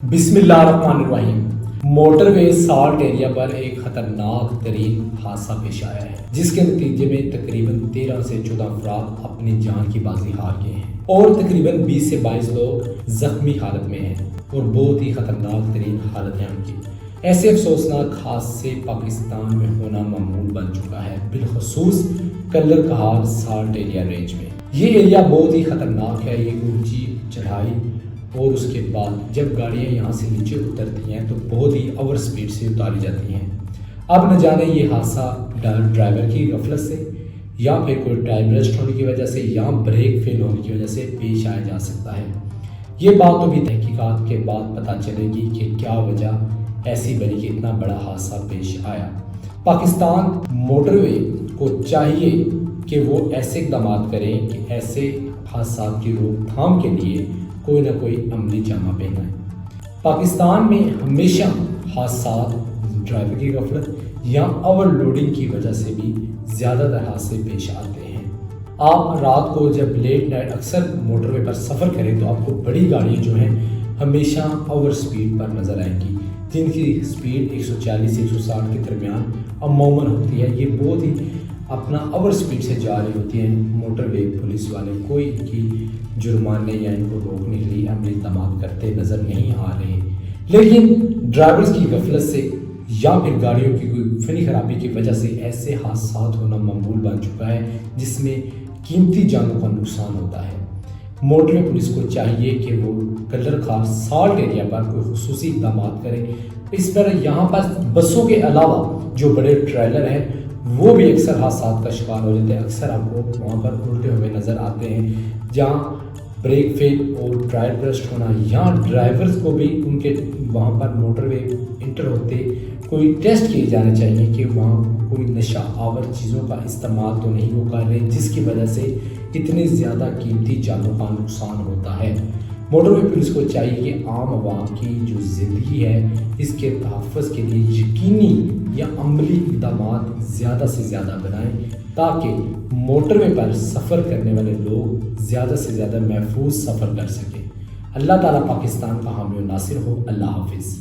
بسم اللہ الرحمن الرحیم۔ موٹر وے سالٹ ایریا پر ایک خطرناک ترین حادثہ پیش آیا ہے جس کے نتیجے میں تقریباً 13 سے 14 افراد اپنی جان کی بازی ہار گئے ہیں اور تقریباً 20 سے 22 لوگ زخمی حالت میں ہیں اور بہت ہی خطرناک ترین حالت ہے ان کی۔ ایسے افسوسناک حادثے پاکستان میں ہونا معمول بن چکا ہے، بالخصوص کلر کہار سالٹ ایریا رینج میں۔ یہ ایریا بہت ہی خطرناک ہے، یہ اونچی چڑھائی اور اس کے بعد جب گاڑیاں یہاں سے نیچے اترتی ہیں تو بہت ہی اوور سپیڈ سے اتاری جاتی ہیں۔ اب نہ جانے یہ حادثہ ڈرائیور کی غفلت سے یا پھر کوئی ٹائر برسٹ ہونے کی وجہ سے یا بریک فیل ہونے کی وجہ سے پیش آیا جا سکتا ہے۔ یہ بات تو بھی تحقیقات کے بعد پتہ چلے گی کہ کیا وجہ ایسی بنی کہ اتنا بڑا حادثہ پیش آیا۔ پاکستان موٹر وے کو چاہیے کہ وہ ایسے اقدامات کریں کہ ایسے حادثات کی روک تھام کے لیے کوئی نہ کوئی عملی جامہ پہنائیں۔ پاکستان میں ہمیشہ حادثات ڈرائیور کی غفلت یا اوور لوڈنگ کی وجہ سے بھی زیادہ تر حادثے پیش آتے ہیں۔ آپ رات کو جب لیٹ نائٹ اکثر موٹر وے پر سفر کریں تو آپ کو بڑی گاڑیاں جو ہیں ہمیشہ اوور سپیڈ پر نظر آئیں گی، جن کی سپیڈ 140 سے 160 کے درمیان عموماً ہوتی ہے۔ یہ بہت ہی اپنا اوور سپیڈ سے جا رہی ہوتی ہیں۔ موٹر وے پولیس والے کوئی ان کی جرمانے یا ان کو روکنے کے لیے عملی اقدامات کرتے نظر نہیں آ رہے، لیکن ڈرائیورز کی غفلت سے یا پھر گاڑیوں کی کوئی فنی خرابی کی وجہ سے ایسے حادثات ہونا معمول بن چکا ہے جس میں قیمتی جانوں کا نقصان ہوتا ہے۔ موٹر وے پولیس کو چاہیے کہ وہ کلر خار سالٹ ایریا پر کوئی خصوصی اقدامات کریں۔ اس پر یہاں پر بسوں کے علاوہ جو بڑے ٹریلر ہیں وہ بھی اکثر حادثات کا شکار ہو جاتے ہیں۔ اکثر آپ کو وہاں پر الٹے ہوئے نظر آتے ہیں، جہاں بریک فیل اور ٹائر برسٹ ہونا یا ڈرائیورز کو بھی ان کے وہاں پر موٹر وے انٹر ہوتے کوئی ٹیسٹ کیے جانے چاہیے کہ وہاں کوئی نشہ آور چیزوں کا استعمال تو نہیں وہ کر رہے جس کی وجہ سے اتنی زیادہ قیمتی جانوں کا نقصان ہوتا ہے۔ موٹر وے پولیس کو چاہیے کہ عام عوام کی جو زندگی ہے اس کے تحفظ کے لیے یقینی یا عملی اقدامات زیادہ سے زیادہ بنائیں تاکہ موٹر وے پر سفر کرنے والے لوگ زیادہ سے زیادہ محفوظ سفر کر سکیں۔ اللہ تعالیٰ پاکستان کا حامی و ناصر ہو۔ اللہ حافظ۔